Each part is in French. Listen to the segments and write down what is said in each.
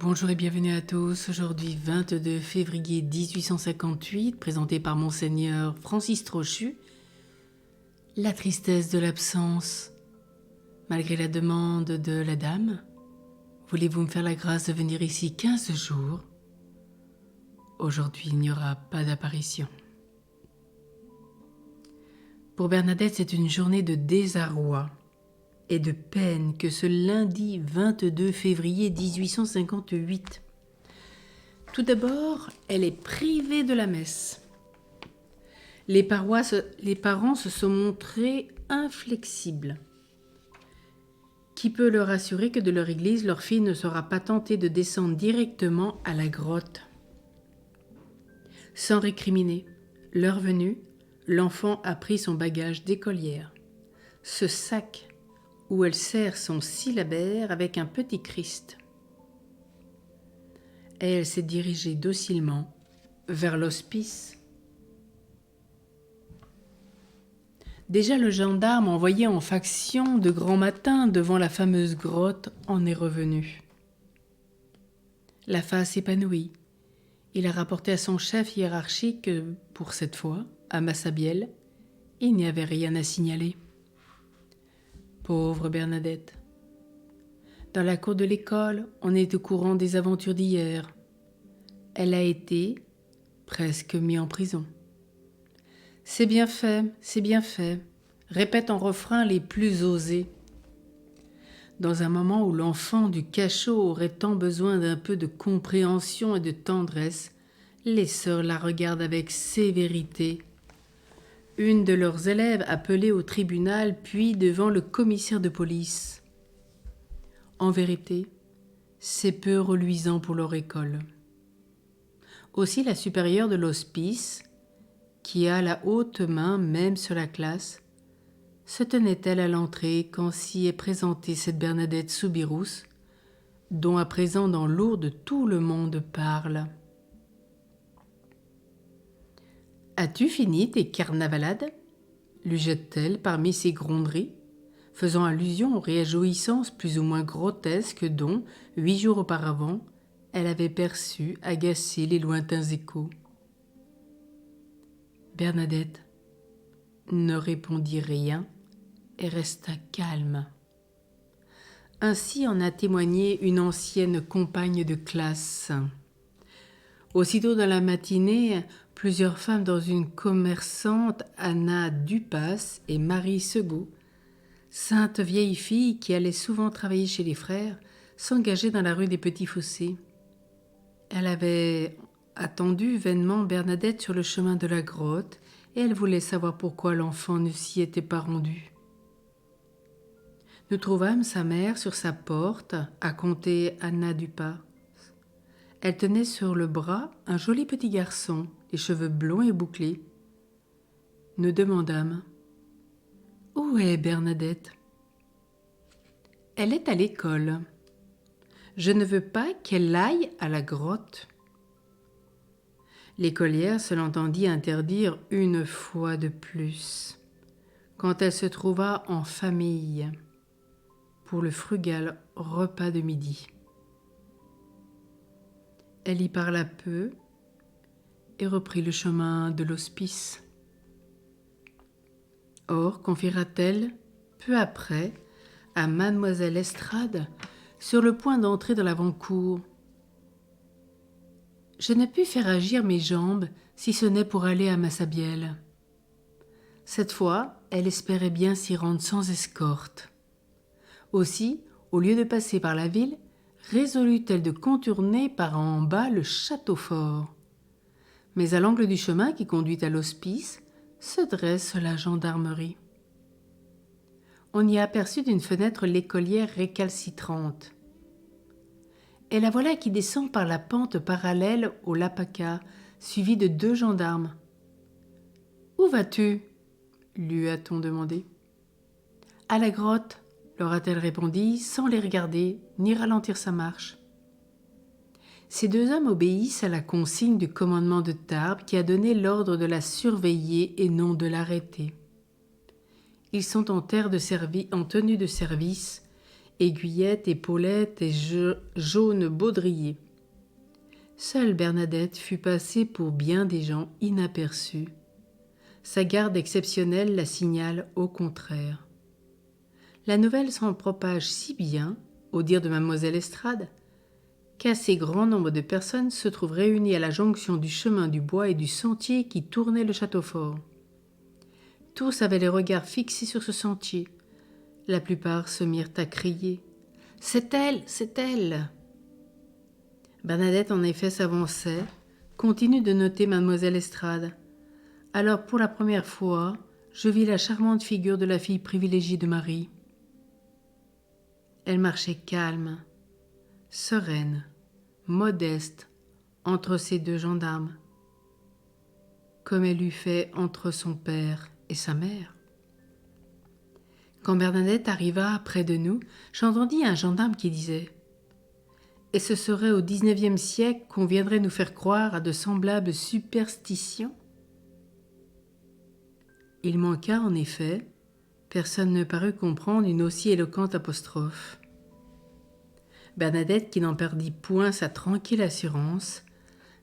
Bonjour et bienvenue à tous. Aujourd'hui 22 février 1858, présenté par Monseigneur Francis Trochu. La tristesse de l'absence. Malgré la demande de la dame, voulez-vous me faire la grâce de venir ici 15 jours? Aujourd'hui, il n'y aura pas d'apparition. Pour Bernadette, c'est une journée de désarroi et de peine que ce lundi 22 février 1858. Tout d'abord, elle est privée de la messe. Les parents se sont montrés inflexibles. Qui peut leur assurer que de leur église, leur fille ne sera pas tentée de descendre directement à la grotte? Sans récriminer, l'heure venue, l'enfant a pris son bagage d'écolière, ce sac où elle serre son syllabaire avec un petit Christ. Et elle s'est dirigée docilement vers l'hospice. Déjà le gendarme envoyé en faction de grand matin devant la fameuse grotte en est revenu. La face épanouie, il a rapporté à son chef hiérarchique que, pour cette fois, à Massabielle, il n'y avait rien à signaler. Pauvre Bernadette. Dans la cour de l'école, on est au courant des aventures d'hier. Elle a été presque mise en prison. C'est bien fait, répète en refrain les plus osés. Dans un moment où l'enfant du cachot aurait tant besoin d'un peu de compréhension et de tendresse, les sœurs la regardent avec sévérité. Une de leurs élèves appelée au tribunal, puis devant le commissaire de police. En vérité, c'est peu reluisant pour leur école. Aussi la supérieure de l'hospice, qui a la haute main même sur la classe, se tenait-elle à l'entrée quand s'y est présentée cette Bernadette Soubirous, dont à présent dans Lourdes tout le monde parle. « As-tu fini tes carnavalades ?» lui jette-t-elle parmi ses gronderies, faisant allusion aux réjouissances plus ou moins grotesques dont, 8 jours auparavant, elle avait perçu agacer les lointains échos. Bernadette ne répondit rien et resta calme. Ainsi en a témoigné une ancienne compagne de classe. Aussitôt dans la matinée, plusieurs femmes dans une commerçante, Anna Dupas et Marie Segaud, saintes vieilles filles qui allaient souvent travailler chez les frères, s'engageaient dans la rue des Petits Fossés. Elle avait attendu vainement Bernadette sur le chemin de la grotte et elle voulait savoir pourquoi l'enfant ne s'y était pas rendu. Nous trouvâmes sa mère sur sa porte, a conté Anna Dupas. Elle tenait sur le bras un joli petit garçon, les cheveux blonds et bouclés. Nous demandâmes « Où est Bernadette ?»« Elle est à l'école. Je ne veux pas qu'elle aille à la grotte. » L'écolière se l'entendit interdire une fois de plus, quand elle se trouva en famille pour le frugal repas de midi. Elle y parla peu et reprit le chemin de l'hospice. Or, confiera-t-elle peu après à Mademoiselle Estrade sur le point d'entrer dans l'avant-cour. Je n'ai pu faire agir mes jambes si ce n'est pour aller à Massabielle. Cette fois, elle espérait bien s'y rendre sans escorte. Aussi, au lieu de passer par la ville, résolut-elle de contourner par en bas le château fort. Mais à l'angle du chemin qui conduit à l'hospice se dresse la gendarmerie. On y aperçut d'une fenêtre l'écolière récalcitrante. Et la voilà qui descend par la pente parallèle au Lapaka, suivie de 2 gendarmes. « Où vas-tu » lui a-t-on demandé. « À la grotte » leur a-t-elle répondu, sans les regarder ni ralentir sa marche. Ces 2 hommes obéissent à la consigne du commandement de Tarbes qui a donné l'ordre de la surveiller et non de l'arrêter. Ils sont en tenue de service aiguillettes, épaulettes et jaunes baudriers. Seule Bernadette fut passée pour bien des gens inaperçus. Sa garde exceptionnelle la signale au contraire. La nouvelle s'en propage si bien, au dire de mademoiselle Estrade, qu'assez grand nombre de personnes se trouvent réunies à la jonction du chemin du bois et du sentier qui tournait le château fort. Tous avaient les regards fixés sur ce sentier. La plupart se mirent à crier « C'est elle, c'est elle !» Bernadette en effet s'avançait, continue de noter mademoiselle Estrade. Alors pour la première fois, je vis la charmante figure de la fille privilégiée de Marie. Elle marchait calme, sereine, modeste, entre ces deux gendarmes, comme elle eût fait entre son père et sa mère. Quand Bernadette arriva près de nous, j'entendis un gendarme qui disait « Et ce serait au XIXe siècle qu'on viendrait nous faire croire à de semblables superstitions ?» Il manqua en effet, personne ne parut comprendre une aussi éloquente apostrophe. Bernadette, qui n'en perdit point sa tranquille assurance,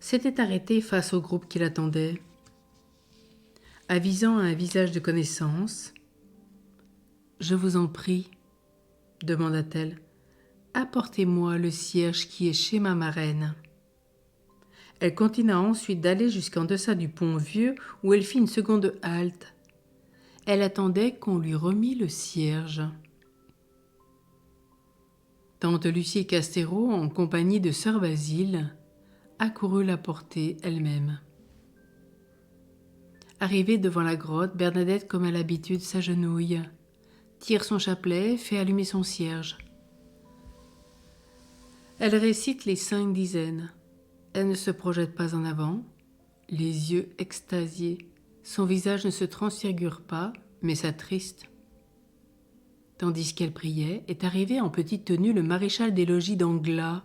s'était arrêtée face au groupe qui l'attendait. Avisant à un visage de connaissance, « Je vous en prie, demanda-t-elle, apportez-moi le cierge qui est chez ma marraine. » Elle continua ensuite d'aller jusqu'en deçà du pont vieux où elle fit une seconde halte. Elle attendait qu'on lui remît le cierge. Tante Lucie Castéro, en compagnie de sœur Basile, accourut la porter elle-même. Arrivée devant la grotte, Bernadette, comme à l'habitude, s'agenouille, tire son chapelet, fait allumer son cierge. Elle récite les 5 dizaines. Elle ne se projette pas en avant, les yeux extasiés. Son visage ne se transfigure pas, mais s'attriste. Tandis qu'elle priait, est arrivé en petite tenue le maréchal des logis d'Anglas.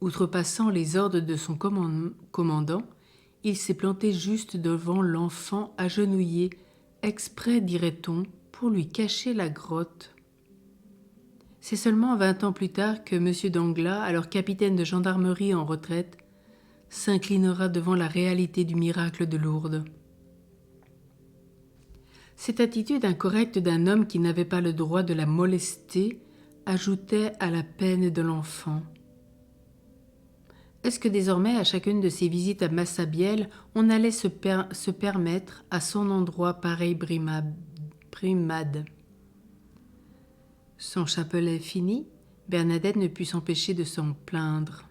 Outrepassant les ordres de son commandant, il s'est planté juste devant l'enfant agenouillé, exprès, dirait-on, pour lui cacher la grotte. C'est seulement 20 ans plus tard que M. d'Anglas, alors capitaine de gendarmerie en retraite, s'inclinera devant la réalité du miracle de Lourdes. Cette attitude incorrecte d'un homme qui n'avait pas le droit de la molester ajoutait à la peine de l'enfant. Est-ce que désormais, à chacune de ses visites à Massabielle, on allait se permettre à son endroit pareille brimade? Son chapelet fini, Bernadette ne put s'empêcher de s'en plaindre.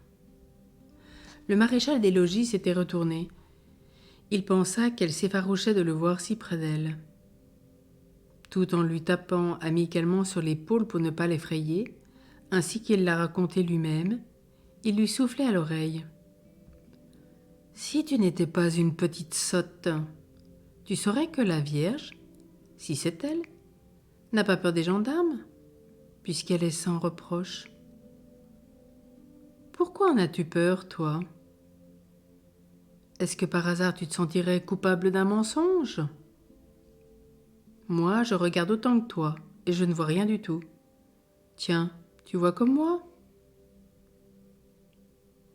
Le maréchal des logis s'était retourné. Il pensa qu'elle s'effarouchait de le voir si près d'elle. Tout en lui tapant amicalement sur l'épaule pour ne pas l'effrayer, ainsi qu'il l'a raconté lui-même, il lui soufflait à l'oreille. « Si tu n'étais pas une petite sotte, tu saurais que la Vierge, si c'est elle, n'a pas peur des gendarmes, puisqu'elle est sans reproche. Pourquoi en as-tu peur, toi? Est-ce que par hasard tu te sentirais coupable d'un mensonge? Moi, je regarde autant que toi, et je ne vois rien du tout. Tiens, tu vois comme moi? »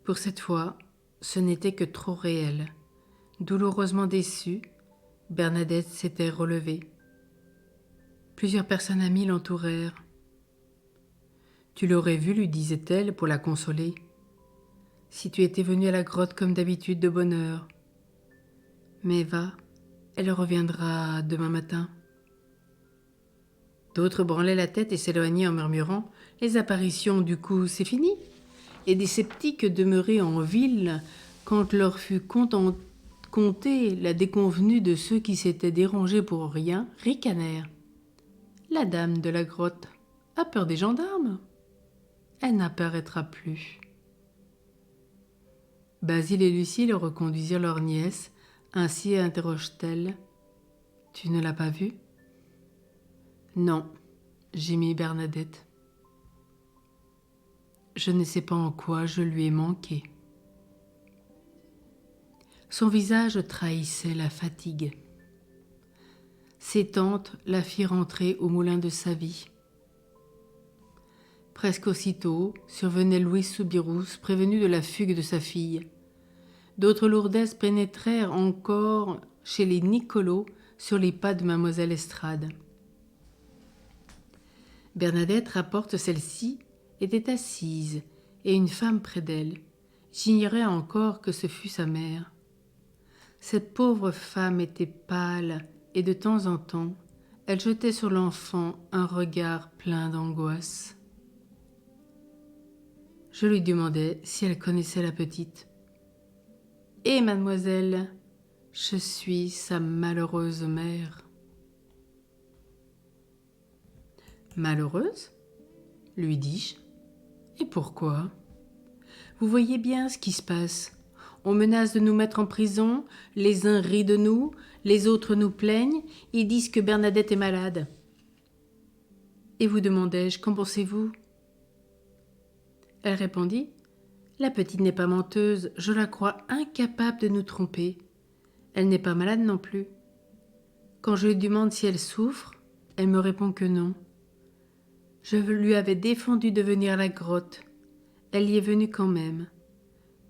Pour cette fois, ce n'était que trop réel. Douloureusement déçue, Bernadette s'était relevée. Plusieurs personnes amies l'entourèrent. « Tu l'aurais vu, lui disait-elle pour la consoler, si tu étais venue à la grotte comme d'habitude de bonne heure. Mais va, elle reviendra demain matin. » D'autres branlaient la tête et s'éloignaient en murmurant « Les apparitions, du coup, c'est fini ?» Et des sceptiques demeurés en ville, quand leur fut contée la déconvenue de ceux qui s'étaient dérangés pour rien, ricanèrent. « La dame de la grotte a peur des gendarmes. Elle n'apparaîtra plus. » Basile et Lucie le reconduisirent leur nièce, ainsi interroge-t-elle. « Tu ne l'as pas vue ?»« Non, » gémit Bernadette. Je ne sais pas en quoi je lui ai manqué. Son visage trahissait la fatigue. Ses tantes la firent rentrer au moulin de sa vie. Presque aussitôt survenait Louis Soubirous, prévenu de la fugue de sa fille. D'autres lourdesses pénétrèrent encore chez les Nicollot sur les pas de mademoiselle Estrade. Bernadette rapporte celle-ci était assise et une femme près d'elle. J'ignorais encore que ce fût sa mère. Cette pauvre femme était pâle et de temps en temps, elle jetait sur l'enfant un regard plein d'angoisse. Je lui demandais si elle connaissait la petite. « Eh, mademoiselle, je suis sa malheureuse mère. »« Malheureuse ?» lui dis-je. « Et pourquoi ? Vous voyez bien ce qui se passe. On menace de nous mettre en prison, les uns rient de nous, les autres nous plaignent, ils disent que Bernadette est malade. »« Et vous demandai-je, qu'en pensez-vous ? » Elle répondit « La petite n'est pas menteuse, je la crois incapable de nous tromper. Elle n'est pas malade non plus. Quand je lui demande si elle souffre, elle me répond que non. Je lui avais défendu de venir à la grotte. Elle y est venue quand même.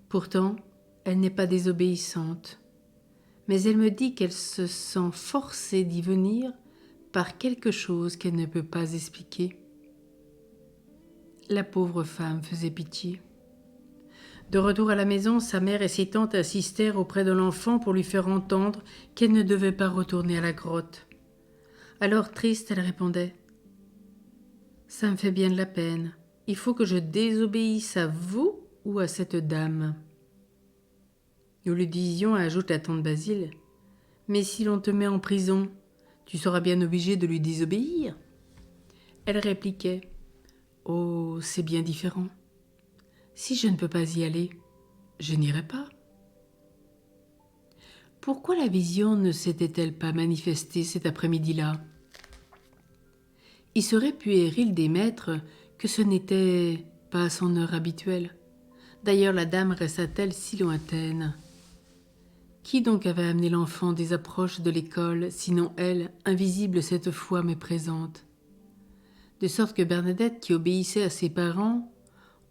Pourtant, elle n'est pas désobéissante. Mais elle me dit qu'elle se sent forcée d'y venir par quelque chose qu'elle ne peut pas expliquer. » La pauvre femme faisait pitié. De retour à la maison, sa mère et ses tantes insistèrent auprès de l'enfant pour lui faire entendre qu'elle ne devait pas retourner à la grotte. Alors, triste, elle répondait « Ça me fait bien de la peine. Il faut que je désobéisse à vous ou à cette dame. » Nous lui disions, ajoute la tante Basile, « Mais si l'on te met en prison, tu seras bien obligé de lui désobéir. » Elle répliquait « Oh, c'est bien différent. Si je ne peux pas y aller, je n'irai pas. » Pourquoi la vision ne s'était-elle pas manifestée cet après-midi-là ? Il serait puéril d'émettre que ce n'était pas son heure habituelle. D'ailleurs, la dame resta-t-elle si lointaine ? Qui donc avait amené l'enfant des approches de l'école, sinon elle, invisible cette fois mais présente ? De sorte que Bernadette, qui obéissait à ses parents,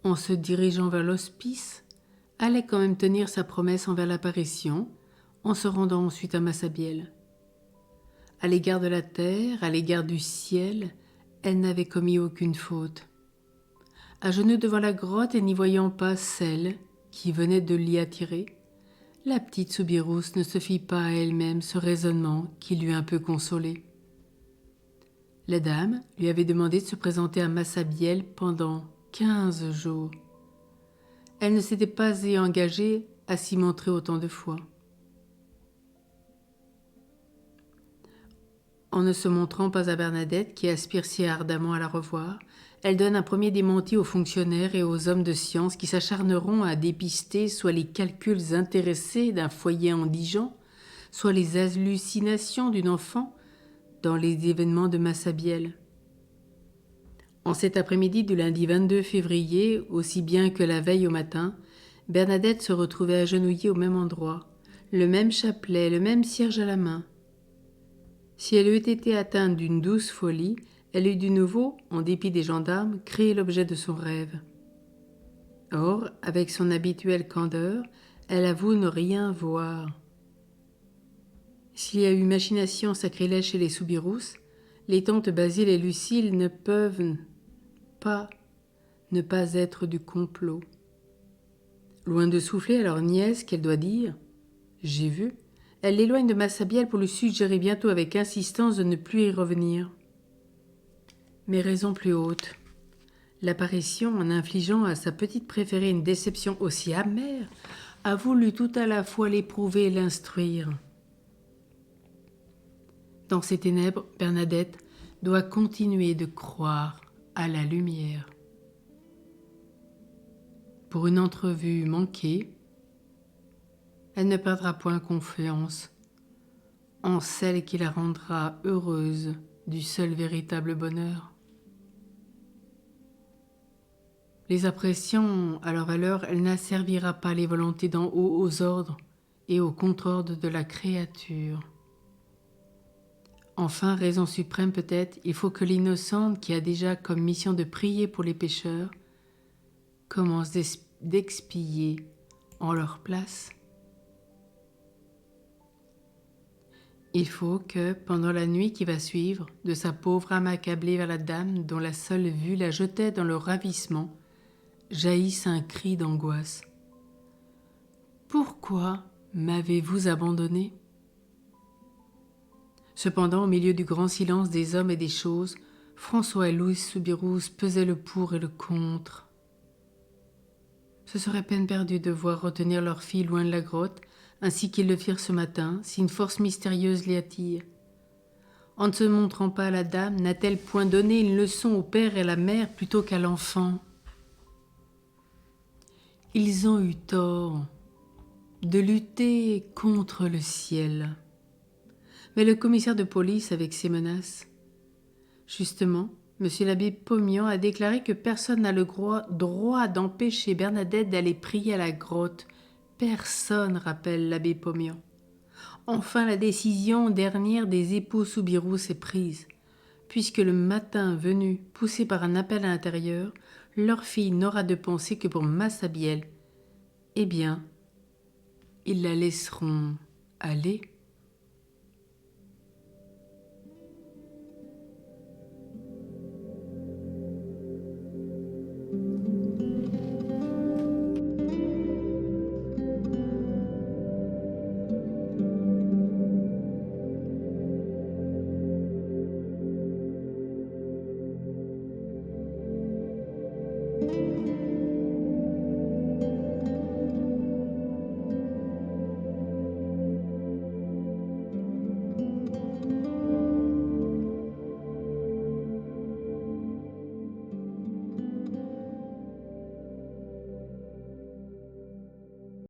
en se dirigeant vers l'hospice, allait quand même tenir sa promesse envers l'apparition, en se rendant ensuite à Massabielle. À l'égard de la terre, à l'égard du ciel, elle n'avait commis aucune faute. À genoux devant la grotte et n'y voyant pas celle qui venait de l'y attirer, la petite Soubirous ne se fit pas à elle-même ce raisonnement qui l'eût un peu consolée. La dame lui avait demandé de se présenter à Massabielle pendant 15 jours. Elle ne s'était pas engagée à s'y montrer autant de fois. En ne se montrant pas à Bernadette, qui aspire si ardemment à la revoir, elle donne un premier démenti aux fonctionnaires et aux hommes de science qui s'acharneront à dépister soit les calculs intéressés d'un foyer indigent, soit les hallucinations d'une enfant dans les événements de Massabielle. En cet après-midi du lundi 22 février, aussi bien que la veille au matin, Bernadette se retrouvait agenouillée au même endroit, le même chapelet, le même cierge à la main. Si elle eût été atteinte d'une douce folie, elle eût de nouveau, en dépit des gendarmes, créé l'objet de son rêve. Or, avec son habituelle candeur, elle avoue ne rien voir. S'il y a eu machination sacrilège chez les Soubirous, les tantes Basile et Lucile ne peuvent pas ne pas être du complot. Loin de souffler à leur nièce qu'elle doit dire « J'ai vu », elle l'éloigne de Massabielle pour lui suggérer bientôt avec insistance de ne plus y revenir. Mais raison plus haute, l'apparition, en infligeant à sa petite préférée une déception aussi amère, a voulu tout à la fois l'éprouver et l'instruire. Dans ces ténèbres, Bernadette doit continuer de croire à la lumière. Pour une entrevue manquée, elle ne perdra point confiance en celle qui la rendra heureuse du seul véritable bonheur. Les appréciant à leur valeur, elle n'asservira pas les volontés d'en haut aux ordres et aux contre-ordres de la créature. Enfin, raison suprême peut-être, il faut que l'innocente, qui a déjà comme mission de prier pour les pécheurs, commence d'expier en leur place. Il faut que, pendant la nuit qui va suivre, de sa pauvre âme accablée vers la dame dont la seule vue la jetait dans le ravissement, jaillisse un cri d'angoisse. « Pourquoi m'avez-vous abandonné ?» Cependant, au milieu du grand silence des hommes et des choses, François et Louis Soubirous pesaient le pour et le contre. Ce serait peine perdue de voir retenir leur fille loin de la grotte, ainsi qu'ils le firent ce matin, si une force mystérieuse l'y attire. En ne se montrant pas à la dame, n'a-t-elle point donné une leçon au père et à la mère plutôt qu'à l'enfant ? Ils ont eu tort de lutter contre le ciel. Mais le commissaire de police avec ses menaces. Justement, monsieur l'abbé Pomian a déclaré que personne n'a le droit d'empêcher Bernadette d'aller prier à la grotte. Personne, rappelle l'abbé Pomian. Enfin, la décision dernière des époux Soubirous est prise, puisque le matin venu, poussé par un appel à l'intérieur, leur fille n'aura de pensée que pour Massabielle. Eh bien, ils la laisseront aller.